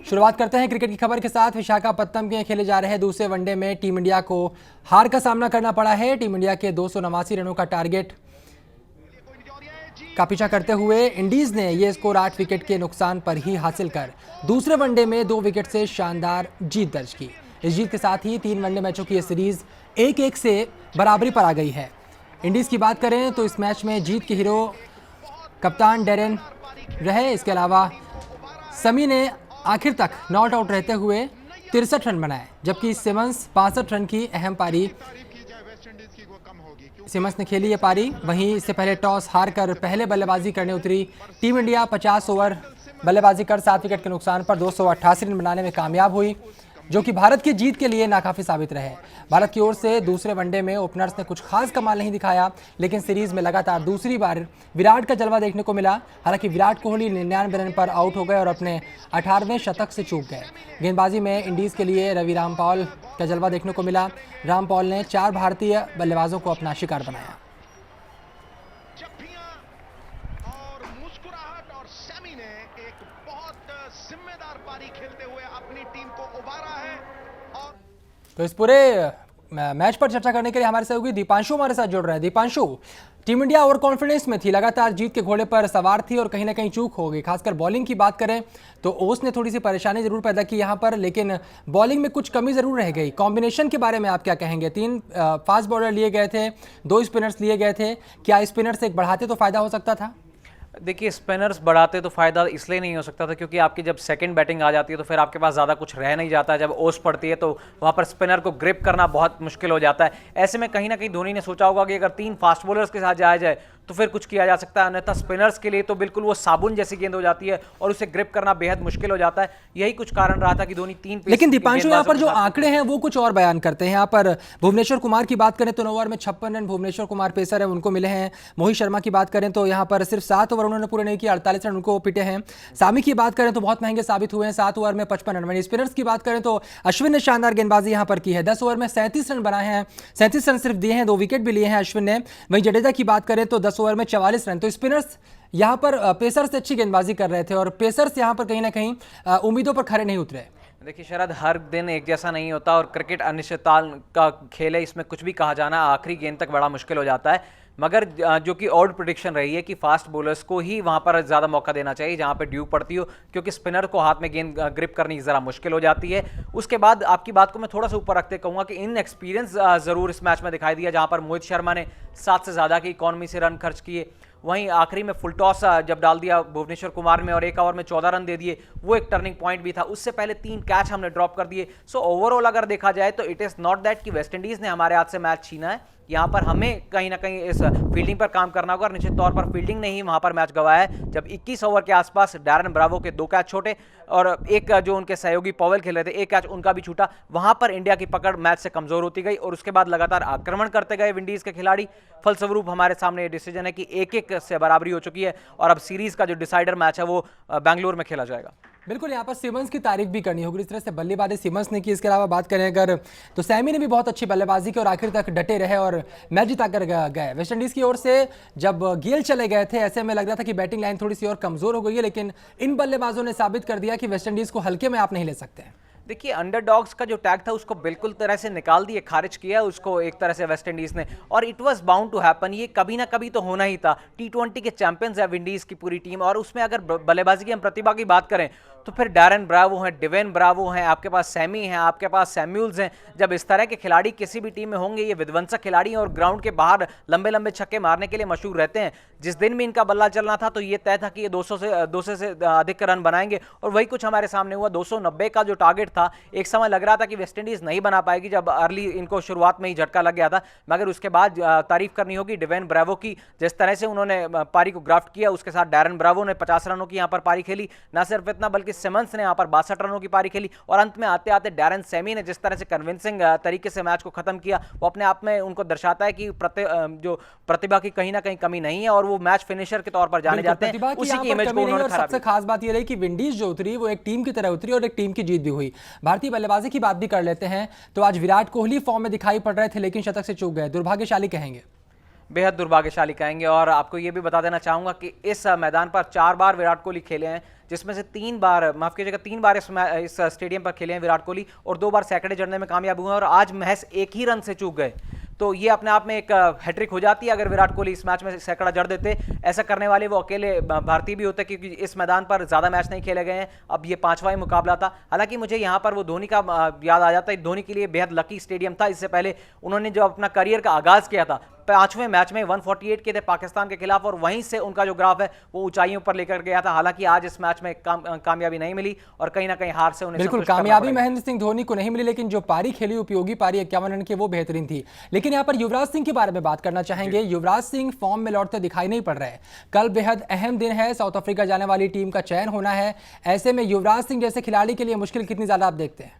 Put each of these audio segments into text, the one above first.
शुरुआत करते हैं क्रिकेट की खबर के साथ। विशाखापत्तनम के खेले जा रहे दूसरे वनडे में टीम इंडिया को हार का सामना करना पड़ा है। टीम इंडिया के 289 रनों का टारगेट का पीछा करते हुए इंडीज ने यह स्कोर 8 विकेट के नुकसान पर ही हासिल कर दूसरे वनडे में 2 विकेट से शानदार जीत दर्ज की। इस जीत के साथ ही 3 वनडे मैचों की यह सीरीज 1-1 से बराबरी पर आ गई है। इंडीज की बात करें तो इस मैच में जीत के हीरो कप्तान डेरेन रहे। इसके अलावा समी ने आखिर तक नॉट आउट रहते हुए 63 रन बनाए, जबकि सिमंस 65 रन की अहम पारी सिमंस ने खेली ये पारी। वहीं इससे पहले टॉस हारकर पहले बल्लेबाजी करने उतरी टीम इंडिया 50 ओवर बल्लेबाजी कर 7 विकेट के नुकसान पर 288 रन बनाने में कामयाब हुई, जो कि भारत की जीत के लिए नाकाफी साबित रहे। भारत की ओर से दूसरे वनडे में ओपनर्स ने कुछ खास कमाल नहीं दिखाया, लेकिन सीरीज में लगातार दूसरी बार विराट का जलवा देखने को मिला। हालांकि विराट कोहली 99 रन पर आउट हो गए और अपने 18वें शतक से चूक गए। गेंदबाजी में इंडीज के लिए रवि रामपाल का जलवा देखने को मिला। रामपाल ने 4 भारतीय बल्लेबाजों को अपना शिकार बनाया। जिम्मेदार पारी खेलते हुए अपनी टीम को उबारा है। और तो इस पूरे मैच पर चर्चा करने के लिए हमारे सहयोगी दीपांशु हमारे साथ जुड़ रहे हैं। Deepanshu, team India over confidence में थी, लगातार जीत के घोड़े पर सवार थी और कहीं ना कहीं चूक हो गई। खासकर बॉलिंग की बात करें तो ओस ने थोड़ी सी परेशानी जरूर पैदा की यहां पर, लेकिन बॉलिंग में कुछ कमी जरूर रह गई। कॉम्बिनेशन के बारे में आप क्या कहेंगे? 3 फास्ट बॉलर लिए गए थे, 2 स्पिनर्स लिए गए थे। क्या स्पिनर्स एक बढ़ाते तो फायदा हो सकता था? देखिए, स्पिनर्स बढ़ाते तो फायदा इसलिए नहीं हो सकता था क्योंकि आपकी जब सेकंड बैटिंग आ जाती है तो फिर आपके पास ज़्यादा कुछ रह नहीं जाता है। जब ओस पड़ती है तो वहाँ पर स्पिनर को ग्रिप करना बहुत मुश्किल हो जाता है। ऐसे में कहीं ना कहीं धोनी ने सोचा होगा कि अगर 3 फास्ट बॉलर्स के साथ जाया जाए तो फिर कुछ किया जा सकता है, अन्यथा स्पिनर्स के लिए तो बिल्कुल वो साबुन जैसी गेंद हो जाती है और उसे ग्रिप करना बेहद मुश्किल हो जाता है। यही कुछ कारण रहा था कि धोनी 3 लेकिन दीपांशु, यहाँ पर जो आंकड़े हैं वो कुछ और बयान करते हैं। यहाँ पर भुवनेश्वर कुमार की बात करें तो 9 ओवर में 56 रन भुवनेश्वर कुमार पेसर है उनको मिले हैं। मोहित शर्मा की बात करें तो यहाँ पर सिर्फ 7 ओवर उन्होंने पूरे नहीं किए, 48 रन उनको पिटे हैं। सामी की बात करें तो बहुत महंगे साबित हुए हैं, 7 ओवर में 55 रन। वहीं स्पिनर्स की बात करें तो अश्विन ने शानदार गेंदबाजी यहाँ पर की है, 10 ओवर में 37 रन बनाए हैं, 37 रन सिर्फ दिए हैं, 2 विकेट भी लिए हैं अश्विन ने। वहीं जडेजा की बात करें तो 10 ओवर में 44 रन। तो स्पिनर्स यहां पर पेसर्स से अच्छी गेंदबाजी कर रहे थे और पेसर्स यहां पर कहीं ना कहीं उम्मीदों पर खरे नहीं उतरे। देखिए शरद, हर दिन एक जैसा नहीं होता और क्रिकेट अनिश्चितता का खेल है, इसमें कुछ भी कहा जाना आखिरी गेंद तक बड़ा मुश्किल हो जाता है। मगर जो कि ऑड प्रेडिक्शन रही है कि फास्ट बॉलर्स को ही वहां पर ज़्यादा मौका देना चाहिए जहां पे ड्यू पड़ती हो, क्योंकि स्पिनर को हाथ में गेंद ग्रिप करनी ज़रा मुश्किल हो जाती है। उसके बाद आपकी बात को मैं थोड़ा सा ऊपर रखते कहूँगा कि इन एक्सपीरियंस ज़रूर इस मैच में दिखाई दिया, जहां पर मोहित शर्मा ने 7 से ज़्यादा की इकॉनमी से रन खर्च किए। वहीं आखिरी में फुल टॉस जब डाल दिया भुवनेश्वर कुमार में और 1 ओवर में 14 रन दे दिए, वो एक टर्निंग पॉइंट भी था। उससे पहले 3 कैच हमने ड्रॉप कर दिए। सो ओवरऑल अगर देखा जाए तो इट इज़ नॉट दैट कि वेस्ट इंडीज़ ने हमारे हाथ से मैच छीना है। यहाँ पर हमें कहीं ना कहीं इस फील्डिंग पर काम करना होगा और निश्चित तौर पर फील्डिंग ने ही वहाँ पर मैच गंवाया है। जब 21 ओवर के आसपास डैरन ब्रावो के 2 कैच छोटे और एक जो उनके सहयोगी पॉवेल खेल रहे थे, 1 कैच उनका भी छूटा, वहाँ पर इंडिया की पकड़ मैच से कमज़ोर होती गई और उसके बाद लगातार आक्रमण करते गए विंडीज़ के खिलाड़ी। फलस्वरूप हमारे सामने ये डिसीजन है कि 1-1 से बराबरी हो चुकी है और अब सीरीज़ का जो डिसाइडर मैच है वो बेंगलुरु में खेला जाएगा। बिल्कुल, यहाँ पर सिमंस की तारीफ भी करनी होगी, इस तरह से बल्लेबाजी सिमंस ने की। इसके अलावा बात करें अगर तो सैमी ने भी बहुत अच्छी बल्लेबाजी की और आखिर तक डटे रहे और मैच जिता कर गए। वेस्ट इंडीज़ की ओर से जब गेल चले गए थे ऐसे में लग रहा था कि बैटिंग लाइन थोड़ी सी और कमज़ोर हो गई है, लेकिन इन बल्लेबाजों ने साबित कर दिया कि वेस्ट इंडीज़ को हल्के में आप नहीं ले सकते। देखिए, अंडरडॉग्स का जो टैग था उसको बिल्कुल तरह से निकाल दिए, खारिज किया उसको एक तरह से वेस्ट इंडीज़ ने, और it was bound to happen. ये कभी ना कभी तो होना ही था। T20 के चैंपियंस है विंडीज़ की पूरी टीम, और उसमें अगर बल्लेबाजी की हम प्रतिभा की बात करें तो फिर डैरन ब्रावो हैं, डिवेन ब्रावो हैं, आपके पास सैमी हैं, आपके पास सैम्यूल्स हैं। जब इस तरह के खिलाड़ी किसी भी टीम में होंगे, ये विध्वंसक खिलाड़ी हैं और ग्राउंड के बाहर लंबे लंबे छक्के मारने के लिए मशहूर रहते हैं। जिस दिन भी इनका बल्ला चलना था तो ये तय था कि ये 200 से अधिक रन बनाएंगे और वही कुछ हमारे सामने हुआ। 290 का जो टारगेट था, एक समय लग रहा था कि वेस्ट इंडीज़ नहीं बना पाएगी जब अर्ली इनको शुरुआत में ही झटका लग गया था, मगर उसके बाद तारीफ करनी होगी डिवेन ब्रावो की, जिस तरह से उन्होंने पारी को ग्राफ्ट किया। उसके साथ डैरन ब्रावो ने 50 रनों की यहाँ पर पारी खेली। न सिर्फ इतना बल्कि सिमंस ने यहाँ पर 62 रनों की पारी खेली और अंत में आते आते डैरन सैमी ने जिस तरह से कन्विंसिंग तरीके से मैच को खत्म किया, वो अपने आप में उनको दर्शाता है कि जो प्रतिभा की कहीं ना कहीं कमी नहीं है और वो मैच फिनिशर के तौर पर जाने जाते हैं। उसी की इमेज को उन्होंने खराब। सबसे खास बात यह रही कि विंडीज जो उतरी वो एक टीम की तरह उतरी और एक टीम की जीत भी हुई। भारतीय बल्लेबाजी की बात भी कर लेते हैं तो आज विराट कोहली फॉर्म में दिखाई पड़ रहे थे लेकिन शतक से चूक गए, दुर्भाग्यशाली कहेंगे? बेहद दुर्भाग्यशाली कहेंगे। और आपको ये भी बता देना चाहूंगा कि इस मैदान पर 4 बार विराट कोहली खेले हैं, जिसमें से 3 बार, माफ कीजिएगा, 3 बार इस स्टेडियम पर खेले हैं विराट कोहली, और 2 बार सैकड़े जड़ने में कामयाब हुए हैं, और आज महज 1 ही रन से चूक गए। तो ये अपने आप में एक हैट्रिक हो जाती है अगर विराट कोहली इस मैच में सैकड़ा जड़ देते। ऐसा करने वाले वो अकेले भारतीय भी होते, क्योंकि इस मैदान पर ज्यादा मैच नहीं खेले गए हैं। अब ये 5वां ही मुकाबला था। हालांकि मुझे यहाँ पर वो धोनी का याद आ जाता है। धोनी के लिए बेहद लकी स्टेडियम था। इससे पहले उन्होंने जो अपना करियर का आगाज किया था 5वें मैच में 148 के थे पाकिस्तान के खिलाफ, और वहीं से उनका जो ग्राफ है वो ऊंचाइयों पर लेकर गया था। हालांकि आज इस मैच में कामयाबी नहीं मिली, और कहीं ना कहीं हार से उन्हें बिल्कुल कामयाबी महेंद्र सिंह धोनी को नहीं मिली, लेकिन जो पारी खेली उपयोगी पारी 51 रन की, वो बेहतरीन थी। लेकिन यहाँ पर युवराज सिंह के बारे में बात करना चाहेंगे। युवराज सिंह फॉर्म में लौटते दिखाई नहीं पड़ रहे। कल बेहद अहम दिन है, साउथ अफ्रीका जाने वाली टीम का चयन होना है। ऐसे में युवराज सिंह जैसे खिलाड़ी के लिए मुश्किल कितनी ज्यादा आप देखते हैं?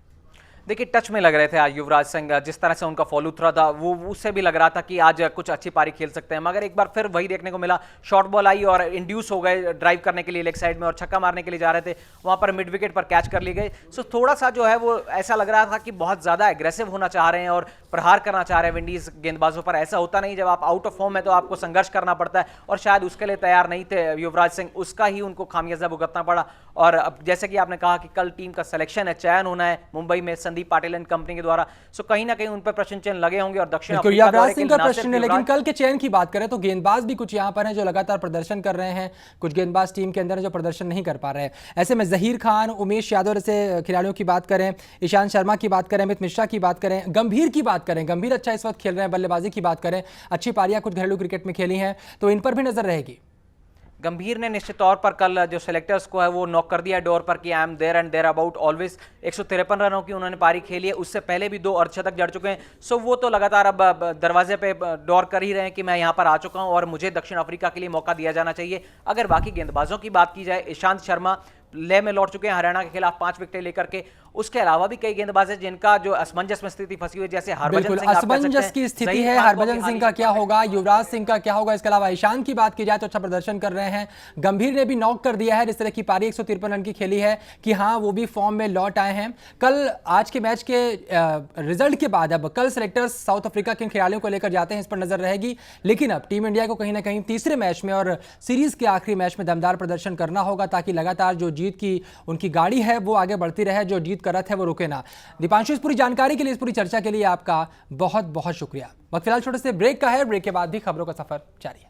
देखिए, टच में लग रहे थे आज युवराज सिंह। जिस तरह से उनका फॉलो थ्रू था, वो उससे भी लग रहा था कि आज कुछ अच्छी पारी खेल सकते हैं, मगर एक बार फिर वही देखने को मिला। शॉर्ट बॉल आई और इंड्यूस हो गए ड्राइव करने के लिए लेग साइड में, और छक्का मारने के लिए जा रहे थे, वहां पर मिड विकेट पर कैच कर लिए गए। सो थोड़ा सा जो है वो ऐसा लग रहा था कि बहुत ज्यादा एग्रेसिव होना चाह रहे हैं और प्रहार करना चाह रहे हैं विंडीज गेंदबाजों पर। ऐसा होता नहीं, जब आप आउट ऑफ फॉर्म है तो आपको संघर्ष करना पड़ता है, और शायद उसके लिए तैयार नहीं थे युवराज सिंह। उसका ही उनको खामियाजा भुगतना पड़ा। और अब जैसे कि आपने कहा कि कल टीम का सिलेक्शन है, चयन होना है मुंबई में संदीप पाटिल एंड कंपनी के द्वारा। सो कहीं ना कहीं उन पर प्रश्न चिन्ह लगे होंगे। और दक्षिण अफ्रीका युवराज सिंह का प्रश्न है, लेकिन कल के चयन की बात करें तो गेंदबाज भी कुछ यहां पर हैं जो लगातार प्रदर्शन कर रहे हैं। कुछ गेंदबाज टीम के अंदर जो प्रदर्शन नहीं कर पा रहे हैं। ऐसे में जहीर खान, उमेश यादव जैसे खिलाड़ियों की बात करें, ईशांत शर्मा की बात करें, अमित मिश्रा की बात करें, गंभीर की बात करें, गंभीर अच्छा इस वक्त खेल रहे हैं, बल्लेबाजी की बात करें, अच्छी पारियां कुछ घरेलू क्रिकेट में खेली हैं, तो इन पर भी नजर रहेगी। गंभीर ने निश्चित तौर पर कल जो सिलेक्टर्स को है वो नॉक कर दिया डोर पर कि I am there and there about always. 153 रनों की उन्होंने पारी खेली है, उससे पहले भी 2 अर्धशतक जड़ चुके हैं। सो वो तो लगातार अब दरवाजे पे डोर कर ही रहे हैं कि मैं यहाँ पर आ चुका हूँ और मुझे दक्षिण अफ्रीका के लिए मौका दिया जाना चाहिए। अगर बाकी गेंदबाजों की बात की जाए, ईशांत शर्मा लेह में लौट चुके हैं हरियाणा के खिलाफ 5 विकेटें लेकर के। उसके अलावा भी कई गेंदबाज हैं जिनका जो असमंजस में स्थिति फंसी हुई है, जैसे हरभजन सिंह। असमंजस की स्थिति है, हरभजन सिंह का क्या होगा, युवराज सिंह का क्या होगा। इसके अलावा ईशान की बात की जाए तो अच्छा प्रदर्शन कर रहे हैं। गंभीर ने भी नॉक कर दिया है, जिस तरह की पारी 153 रन की खेली है कि हाँ वो भी फॉर्म में लौट आए हैं। कल आज के मैच के रिजल्ट के बाद अब कल सिलेक्टर्स साउथ अफ्रीका के खिलाड़ियों को लेकर जाते हैं, इस पर नजर रहेगी। लेकिन अब टीम इंडिया को कहीं ना कहीं तीसरे मैच में और सीरीज के आखिरी मैच में दमदार प्रदर्शन करना होगा, ताकि लगातार जो जीत की उनकी गाड़ी है वो आगे बढ़ती रहे, जो जीत का रथ है वो रुके ना। दीपांशु, इस पूरी जानकारी के लिए, इस पूरी चर्चा के लिए आपका बहुत बहुत शुक्रिया। वक्त फिलहाल छोटे से ब्रेक का है, ब्रेक के बाद भी खबरों का सफर जारी है।